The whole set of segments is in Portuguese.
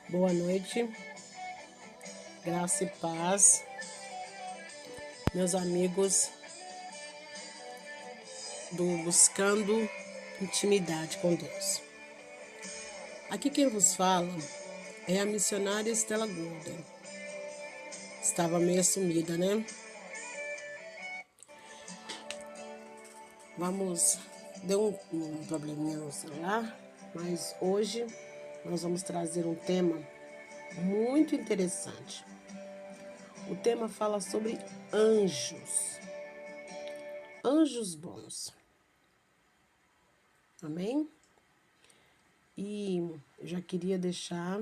Boa noite, graça e paz, meus amigos do Buscando Intimidade com Deus. Aqui quem vos fala é a missionária Estela Golden. Estava meio sumida, né? Deu um probleminha no celular, mas hoje nós vamos trazer um tema muito interessante. O tema fala sobre anjos. Anjos bons. Amém? E eu já queria deixar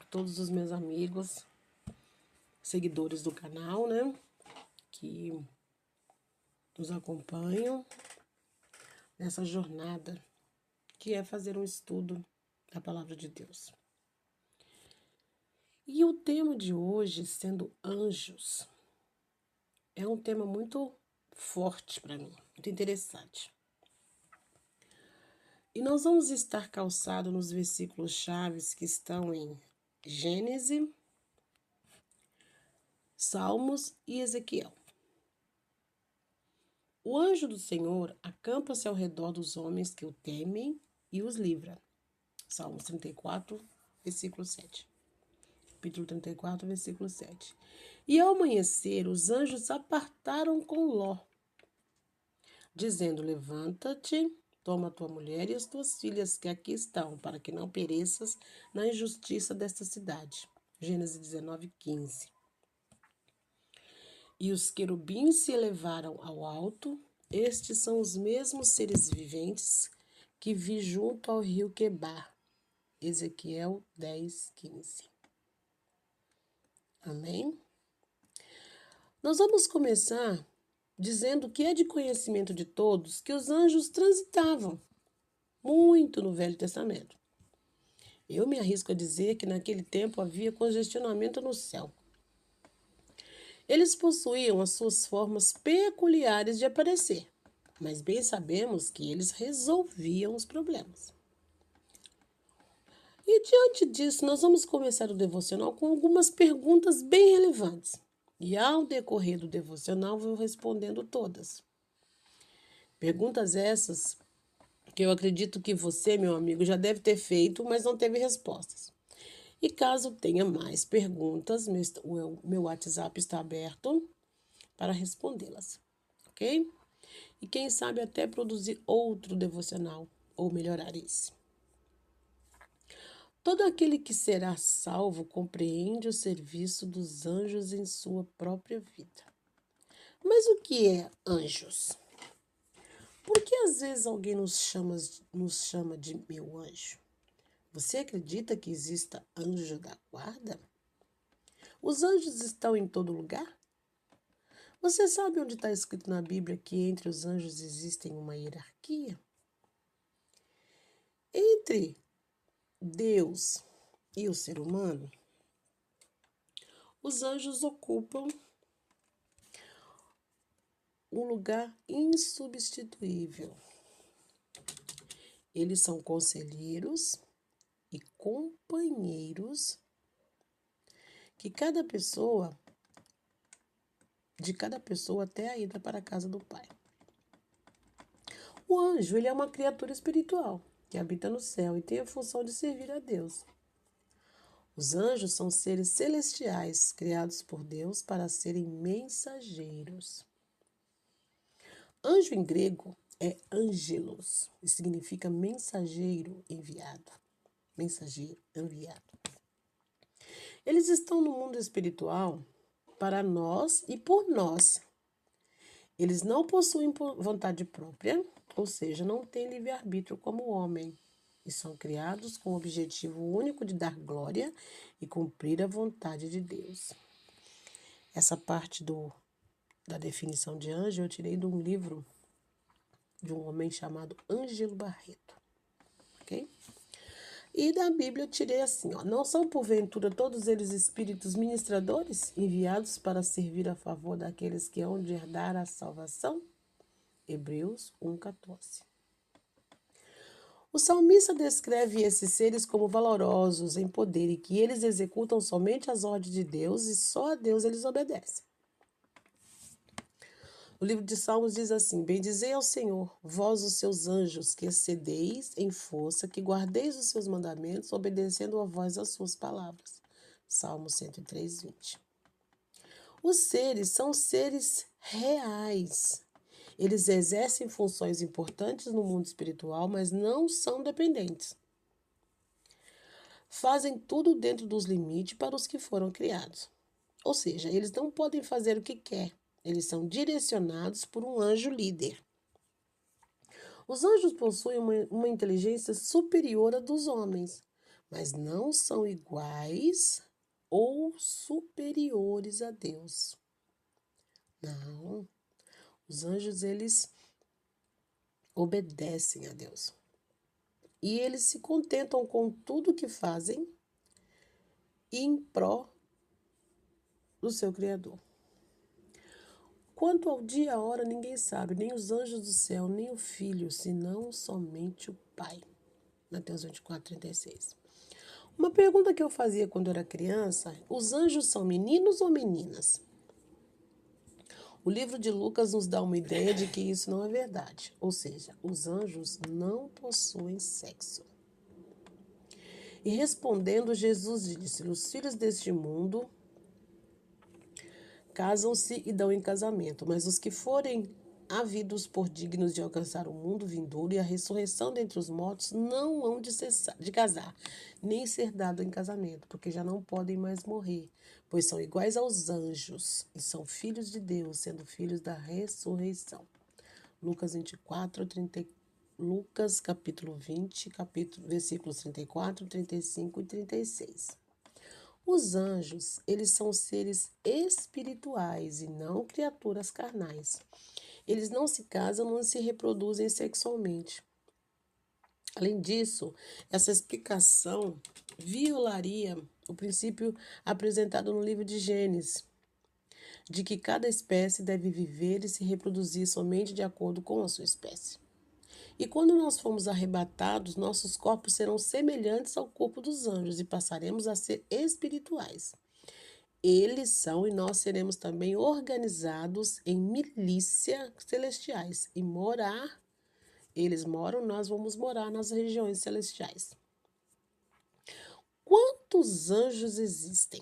todos os meus amigos, seguidores do canal, né, que nos acompanham nessa jornada, que é fazer um estudo da Palavra de Deus. E o tema de hoje, sendo anjos, é um tema muito forte para mim, muito interessante. E nós vamos estar calçados nos versículos chaves que estão em Gênesis, Salmos e Ezequiel. O anjo do Senhor acampa-se ao redor dos homens que o temem e os livra. Salmos 34, versículo 7. Capítulo 34, versículo 7. E ao amanhecer, os anjos apartaram com Ló, dizendo: levanta-te, toma tua mulher e as tuas filhas que aqui estão, para que não pereças na injustiça desta cidade. Gênesis 19, 15. E os querubins se elevaram ao alto. Estes são os mesmos seres viventes que vi junto ao rio Quebar. Ezequiel 10, 15. Amém? Nós vamos começar dizendo que é de conhecimento de todos que os anjos transitavam muito no Velho Testamento. Eu me arrisco a dizer que naquele tempo havia congestionamento no céu. Eles possuíam as suas formas peculiares de aparecer, mas bem sabemos que eles resolviam os problemas. E diante disso, nós vamos começar o devocional com algumas perguntas bem relevantes. E ao decorrer do devocional, vou respondendo todas. Perguntas essas que eu acredito que você, meu amigo, já deve ter feito, mas não teve respostas. E caso tenha mais perguntas, meu WhatsApp está aberto para respondê-las, ok? E quem sabe até produzir outro devocional ou melhorar esse. Todo aquele que será salvo compreende o serviço dos anjos em sua própria vida. Mas o que é anjos? Por que às vezes alguém nos chama de meu anjo? Você acredita que exista anjo da guarda? Os anjos estão em todo lugar? Você sabe onde está escrito na Bíblia que entre os anjos existe uma hierarquia? Entre Deus e o ser humano, os anjos ocupam um lugar insubstituível. Eles são conselheiros e companheiros de cada pessoa até a ida para a casa do Pai. O anjo, ele é uma criatura espiritual que habita no céu e tem a função de servir a Deus. Os anjos são seres celestiais criados por Deus para serem mensageiros. Anjo em grego é angelos e significa mensageiro enviado. Mensageiro enviado. Eles estão no mundo espiritual para nós e por nós. Eles não possuem vontade própria, ou seja, não têm livre-arbítrio como o homem, e são criados com o objetivo único de dar glória e cumprir a vontade de Deus. Essa parte da definição de anjo eu tirei de um livro de um homem chamado Ângelo Barreto, ok? E da Bíblia eu tirei assim, ó: não são porventura todos eles espíritos ministradores, enviados para servir a favor daqueles que hão de herdar a salvação? Hebreus 1,14. O salmista descreve esses seres como valorosos em poder e que eles executam somente as ordens de Deus e só a Deus eles obedecem. O livro de Salmos diz assim: Bendizei ao Senhor, vós os seus anjos, que excedeis em força, que guardeis os seus mandamentos, obedecendo a voz às suas palavras. Salmo 103, 20. Os seres são seres reais. Eles exercem funções importantes no mundo espiritual, mas não são dependentes. Fazem tudo dentro dos limites para os que foram criados. Ou seja, eles não podem fazer o que quer. Eles são direcionados por um anjo líder. Os anjos possuem uma inteligência superior à dos homens, mas não são iguais ou superiores a Deus. Não. Os anjos, eles obedecem a Deus. E eles se contentam com tudo que fazem em pró do seu Criador. Quanto ao dia e a hora, ninguém sabe, nem os anjos do céu, nem o Filho, senão somente o Pai. Mateus 24, 36. Uma pergunta que eu fazia quando eu era criança: os anjos são meninos ou meninas? O livro de Lucas nos dá uma ideia de que isso não é verdade. Ou seja, os anjos não possuem sexo. E respondendo, Jesus disse: os filhos deste mundo casam-se e dão em casamento, mas os que forem havidos por dignos de alcançar o mundo vindouro e a ressurreição dentre os mortos não hão de cessar de casar, nem ser dado em casamento, porque já não podem mais morrer, pois são iguais aos anjos e são filhos de Deus, sendo filhos da ressurreição. Lucas 24, 30, Lucas capítulo 20, versículos 34, 35 e 36. Os anjos, eles são seres espirituais e não criaturas carnais. Eles não se casam, não se reproduzem sexualmente. Além disso, essa explicação violaria o princípio apresentado no livro de Gênesis, de que cada espécie deve viver e se reproduzir somente de acordo com a sua espécie. E quando nós formos arrebatados, nossos corpos serão semelhantes ao corpo dos anjos e passaremos a ser espirituais. Eles são e nós seremos também organizados em milícia celestiais e eles moram, nós vamos morar nas regiões celestiais. Quantos anjos existem?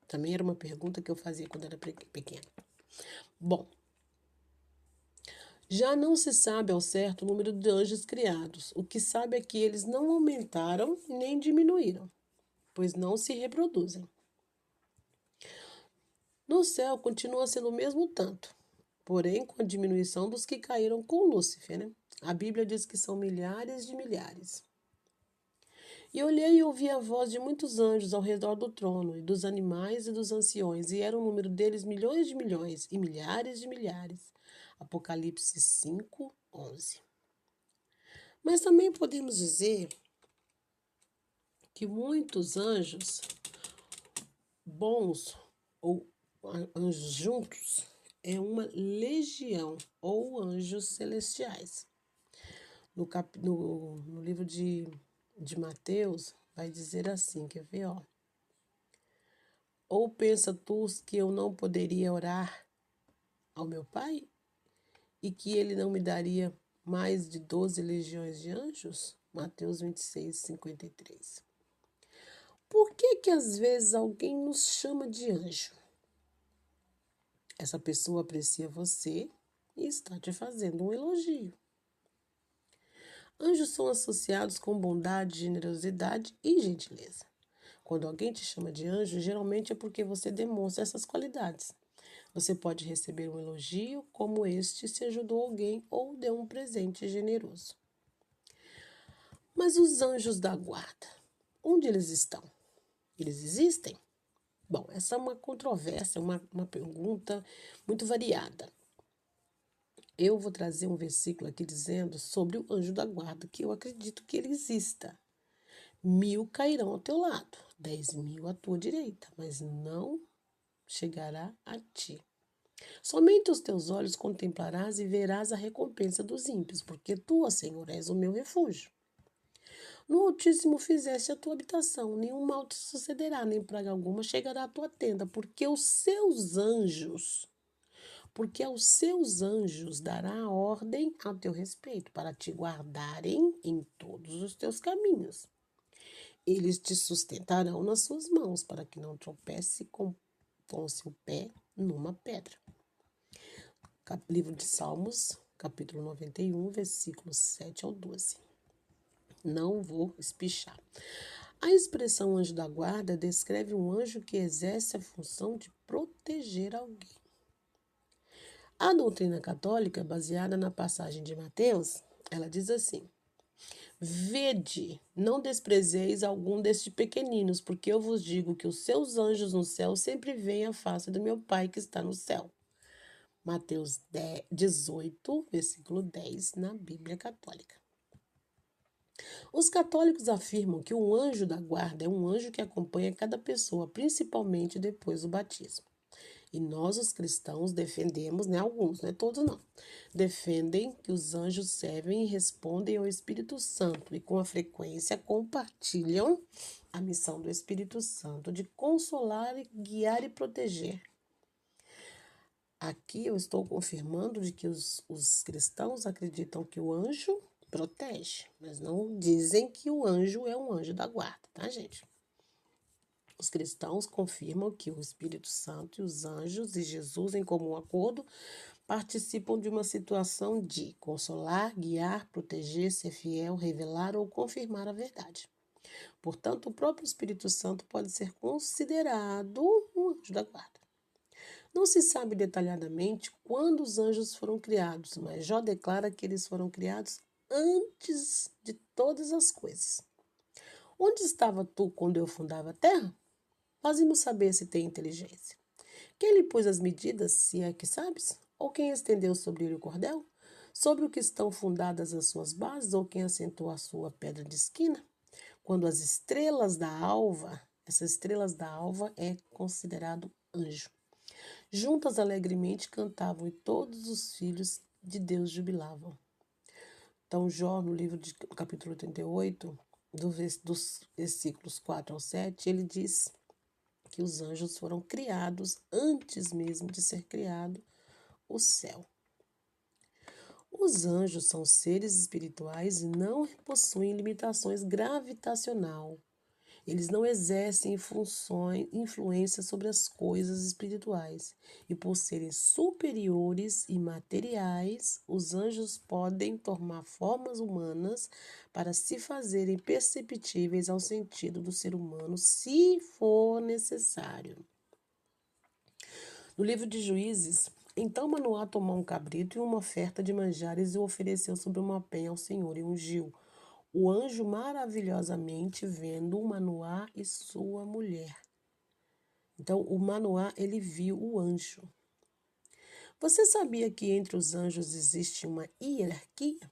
Também era uma pergunta que eu fazia quando era pequena. Bom, já não se sabe ao certo o número de anjos criados. O que sabe é que eles não aumentaram nem diminuíram, pois não se reproduzem. No céu continua sendo o mesmo tanto, porém com a diminuição dos que caíram com Lúcifer, né? A Bíblia diz que são milhares de milhares. E olhei e ouvi a voz de muitos anjos ao redor do trono, e dos animais e dos anciões, e era o número deles milhões de milhões e milhares de milhares. Apocalipse 5, 11. Mas também podemos dizer que muitos anjos bons ou anjos juntos é uma legião ou anjos celestiais. No livro de Mateus, vai dizer assim, quer ver, ó? Ou pensa tu que eu não poderia orar ao meu Pai e que ele não me daria mais de 12 legiões de anjos? Mateus 26, 53. Por que às vezes alguém nos chama de anjo? Essa pessoa aprecia você e está te fazendo um elogio. Anjos são associados com bondade, generosidade e gentileza. Quando alguém te chama de anjo, geralmente é porque você demonstra essas qualidades. Você pode receber um elogio como este se ajudou alguém ou deu um presente generoso. Mas os anjos da guarda, onde eles estão? Eles existem? Bom, essa é uma controvérsia, uma pergunta muito variada. Eu vou trazer um versículo aqui dizendo sobre o anjo da guarda, que eu acredito que ele exista. 1000 cairão ao teu lado, 10.000 à tua direita, mas não chegará a ti. Somente os teus olhos contemplarás e verás a recompensa dos ímpios, porque tu, ó Senhor, és o meu refúgio. No Altíssimo fizeste a tua habitação, nenhum mal te sucederá, nem praga alguma chegará à tua tenda, porque aos seus anjos dará ordem a teu respeito, para te guardarem em todos os teus caminhos. Eles te sustentarão nas suas mãos, para que não tropece com o seu pé numa pedra. Livro de Salmos, capítulo 91, versículos 7 ao 12. Não vou espichar. A expressão anjo da guarda descreve um anjo que exerce a função de proteger alguém. A doutrina católica, baseada na passagem de Mateus, ela diz assim: Vede, não desprezeis algum destes pequeninos, porque eu vos digo que os seus anjos no céu sempre veem a face do meu Pai que está no céu. Mateus 18, versículo 10, na Bíblia Católica. Os católicos afirmam que o anjo da guarda é um anjo que acompanha cada pessoa, principalmente depois do batismo. E nós, os cristãos, defendemos, alguns, não é todos não, defendem que os anjos servem e respondem ao Espírito Santo e com a frequência compartilham a missão do Espírito Santo de consolar, guiar e proteger. Aqui eu estou confirmando de que os cristãos acreditam que o anjo protege, mas não dizem que o anjo é um anjo da guarda, tá, gente? Os cristãos confirmam que o Espírito Santo e os anjos e Jesus, em comum acordo, participam de uma situação de consolar, guiar, proteger, ser fiel, revelar ou confirmar a verdade. Portanto, o próprio Espírito Santo pode ser considerado um anjo da guarda. Não se sabe detalhadamente quando os anjos foram criados, mas Jó declara que eles foram criados antes de todas as coisas. Onde estava tu quando eu fundava a terra? Fazemos saber se tem inteligência. Quem lhe pôs as medidas, se é que sabes? Ou quem estendeu sobre ele o cordel? Sobre o que estão fundadas as suas bases, ou quem assentou a sua pedra de esquina? Quando as estrelas da alva, essas estrelas da alva é considerado anjo. Juntas alegremente cantavam e todos os filhos de Deus jubilavam. Então, Jó, no livro de capítulo 88, dos versículos 4 ao 7, ele diz que os anjos foram criados antes mesmo de ser criado o céu. Os anjos são seres espirituais e não possuem limitações gravitacional. Eles não exercem influência sobre as coisas espirituais. E por serem superiores e materiais, os anjos podem tomar formas humanas para se fazerem perceptíveis ao sentido do ser humano, se for necessário. No livro de Juízes, então Manoá tomou um cabrito e uma oferta de manjares e o ofereceu sobre uma penha ao Senhor e ungiu o anjo maravilhosamente vendo o Manoá e sua mulher. Então, o Manoá, ele viu o anjo. Você sabia que entre os anjos existe uma hierarquia?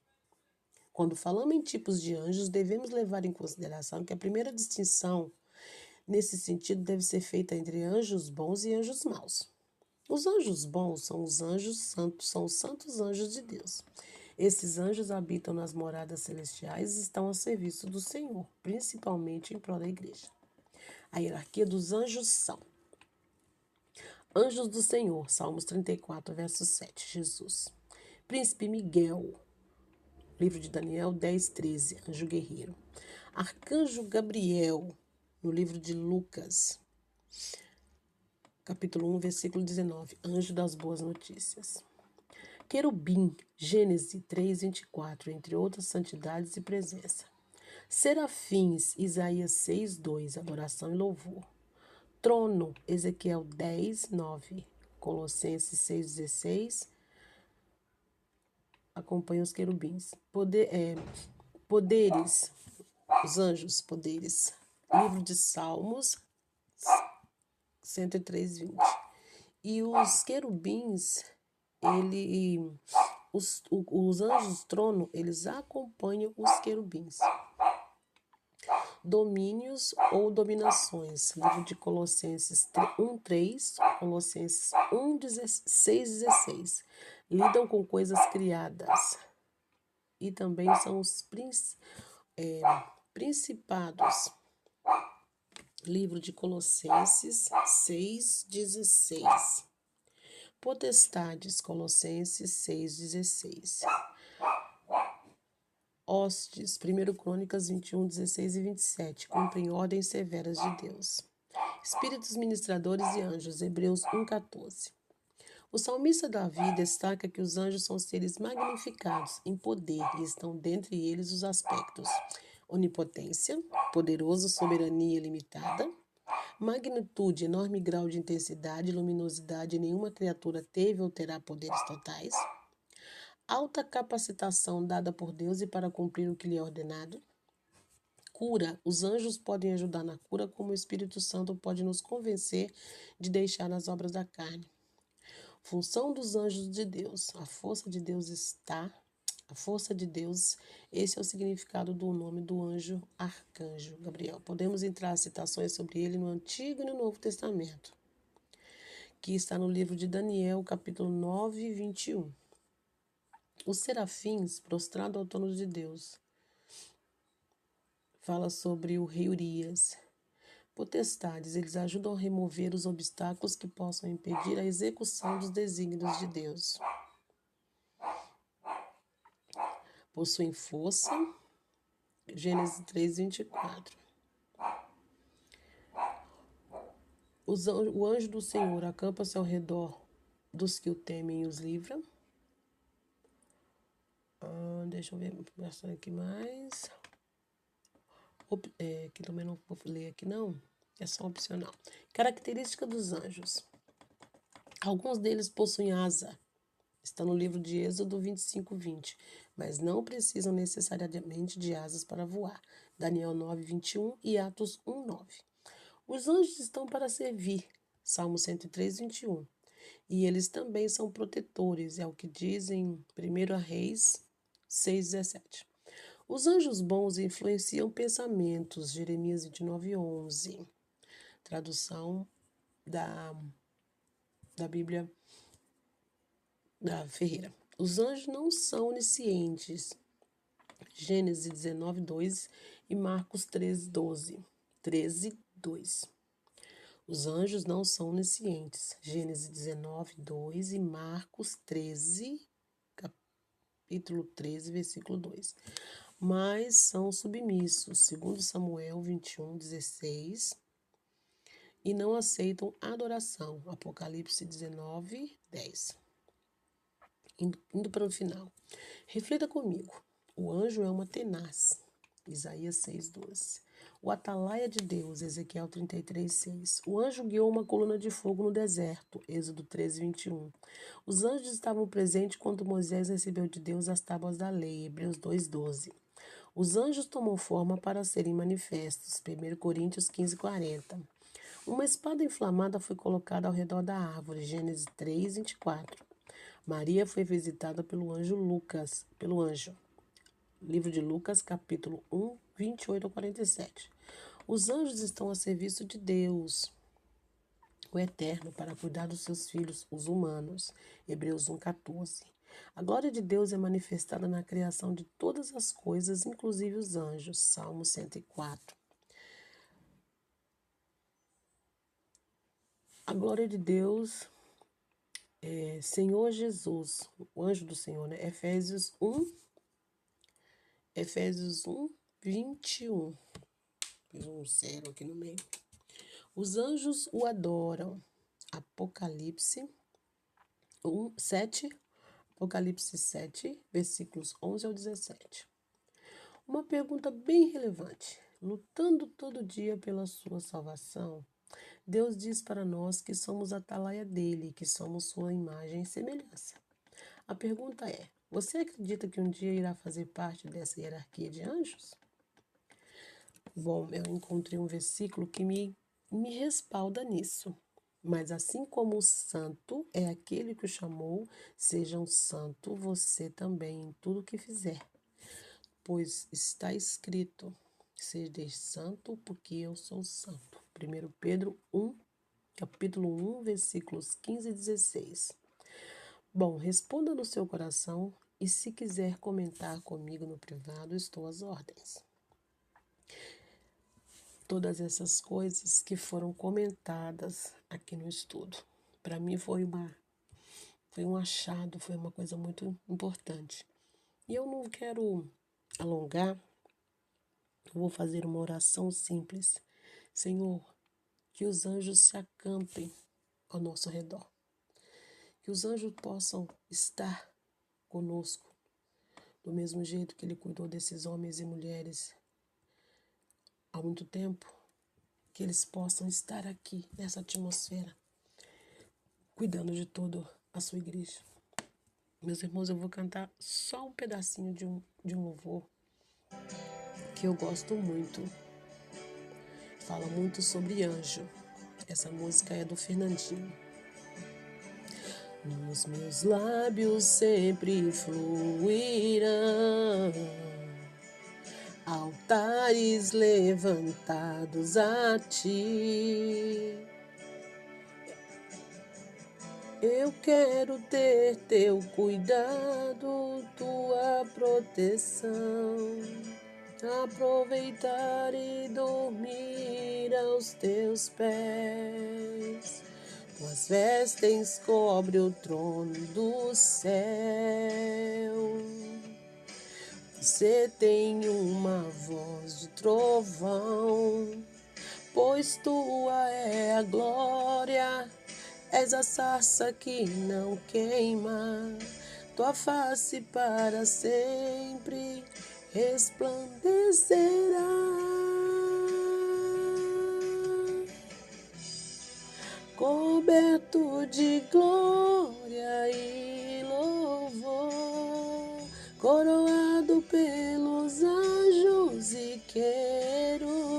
Quando falamos em tipos de anjos, devemos levar em consideração que a primeira distinção nesse sentido deve ser feita entre anjos bons e anjos maus. Os anjos bons são os anjos santos, são os santos anjos de Deus. Esses anjos habitam nas moradas celestiais e estão a serviço do Senhor, principalmente em prol da igreja. A hierarquia dos anjos são: anjos do Senhor, Salmos 34, verso 7, Jesus. Príncipe Miguel, livro de Daniel 10, 13, anjo guerreiro. Arcanjo Gabriel, no livro de Lucas, capítulo 1, versículo 19, anjo das boas notícias. Querubim, Gênesis 3, 24, entre outras santidades e presença. Serafins, Isaías 6, 2, adoração e louvor. Trono, Ezequiel 10, 9, Colossenses 6, 16, acompanha os querubins. Poderes, os anjos, poderes. Livro de Salmos 103, 20. E os querubins, os anjos trono, eles acompanham os querubins. Domínios ou dominações. Livro de Colossenses 1, 3, Colossenses 1, 6, 16. Lidam com coisas criadas. E também são Principados. Livro de Colossenses 6:16. Potestades, Colossenses 6:16. Hostes, 1 Crônicas 21:16 e 27. Cumprem ordens severas de Deus. Espíritos ministradores e anjos, Hebreus 1:14. O salmista Davi destaca que os anjos são seres magnificados em poder e estão dentre eles os aspectos: onipotência, poderoso, soberania ilimitada, magnitude, enorme grau de intensidade e luminosidade, nenhuma criatura teve ou terá poderes totais, alta capacitação dada por Deus e para cumprir o que lhe é ordenado, cura, os anjos podem ajudar na cura, como o Espírito Santo pode nos convencer de deixar as obras da carne. Função dos anjos de Deus. A força de Deus, esse é o significado do nome do anjo arcanjo Gabriel. Podemos entrar citações sobre ele no Antigo e no Novo Testamento, que está no livro de Daniel, capítulo 9, 21. Os serafins, prostrado ao trono de Deus, fala sobre o rei Urias. Potestades, eles ajudam a remover os obstáculos que possam impedir a execução dos desígnios de Deus. Possuem força, Gênesis 3:24. O anjo do Senhor acampa-se ao redor dos que o temem e os livra. Deixa eu ver, passando aqui mais. Que também não vou ler aqui não, é só opcional. Característica dos anjos. Alguns deles possuem asa. Está no livro de Êxodo 25:20, mas não precisam necessariamente de asas para voar. Daniel 9:21 e Atos 1:9. Os anjos estão para servir. Salmo 103:21. E eles também são protetores, é o que diz em 1 Reis 6:17. Os anjos bons influenciam pensamentos. Jeremias 29:11. Tradução da Bíblia da Ferreira. Os anjos não são oniscientes. Gênesis 19:2 e Marcos 13:12. 13:2. Os anjos não são oniscientes. Gênesis 19:2 e Marcos 13, capítulo 13, versículo 2. Mas são submissos, segundo Samuel 21:16, e não aceitam adoração. Apocalipse 19:10. Indo para o final. Reflita comigo. O anjo é uma tenaz. Isaías 6:12. O atalaia de Deus, Ezequiel 33:6. O anjo guiou uma coluna de fogo no deserto, Êxodo 13:21. Os anjos estavam presentes quando Moisés recebeu de Deus as tábuas da lei, Hebreus 2:12. Os anjos tomam forma para serem manifestos, 1 Coríntios 15:40. Uma espada inflamada foi colocada ao redor da árvore, Gênesis 3:24. Maria foi visitada pelo anjo. Livro de Lucas, capítulo 1, 28 a 47. Os anjos estão a serviço de Deus, o Eterno, para cuidar dos seus filhos, os humanos. Hebreus 1:14. A glória de Deus é manifestada na criação de todas as coisas, inclusive os anjos. Salmo 104. A glória de Deus é Senhor Jesus, o anjo do Senhor, né? Efésios 1:21. Fiz um 0 aqui no meio. Os anjos o adoram. Apocalipse 7, Apocalipse 7, versículos 11 ao 17. Uma pergunta bem relevante. Lutando todo dia pela sua salvação, Deus diz para nós que somos a atalaia dele, que somos sua imagem e semelhança. A pergunta é: você acredita que um dia irá fazer parte dessa hierarquia de anjos? Bom, eu encontrei um versículo que me respalda nisso. Mas assim como o santo é aquele que o chamou, seja um santo você também em tudo que fizer. Pois está escrito: seja santo porque eu sou santo. 1 Pedro 1, capítulo 1, versículos 15 e 16. Bom, responda no seu coração e se quiser comentar comigo no privado, estou às ordens. Todas essas coisas que foram comentadas aqui no estudo. Para mim foi um achado, foi uma coisa muito importante. E eu não quero alongar, eu vou fazer uma oração simples. Senhor, que os anjos se acampem ao nosso redor. Que os anjos possam estar conosco, do mesmo jeito que Ele cuidou desses homens e mulheres há muito tempo, que eles possam estar aqui nessa atmosfera, cuidando de toda a sua igreja. Meus irmãos, eu vou cantar só um pedacinho de um louvor que eu gosto muito. Fala muito sobre anjo. Essa música é do Fernandinho. Nos meus lábios sempre fluirão altares levantados a ti. Eu quero ter teu cuidado, tua proteção, aproveitar e dormir aos teus pés. Tuas vestes cobre o trono do céu. Você tem uma voz de trovão, pois tua é a glória. És a sarça que não queima, tua face para sempre resplandecerá. Coberto de glória e louvor, coroado pelos anjos e querubins,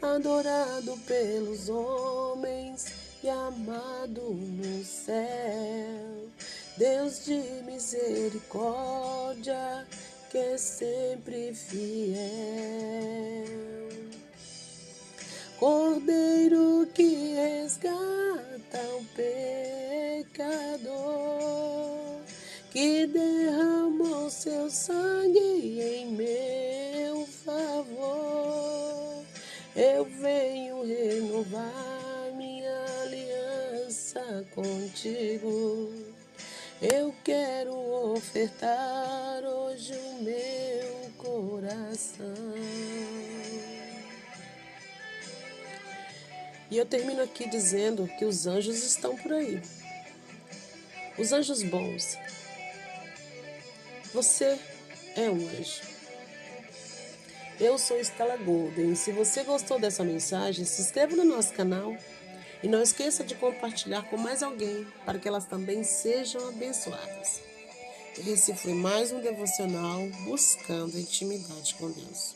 adorado pelos homens e amado no céu, Deus de misericórdia, que é sempre fiel. Cordeiro que resgata o pecador, que derramou seu sangue em meu favor, eu venho renovar contigo. Eu quero ofertar hoje o meu coração. E eu termino aqui dizendo que os anjos estão por aí. Os anjos bons. Você é um anjo. Eu sou Stella Golden. Se você gostou dessa mensagem, se inscreva no nosso canal. E não esqueça de compartilhar com mais alguém, para que elas também sejam abençoadas. Esse foi mais um devocional Buscando Intimidade com Deus.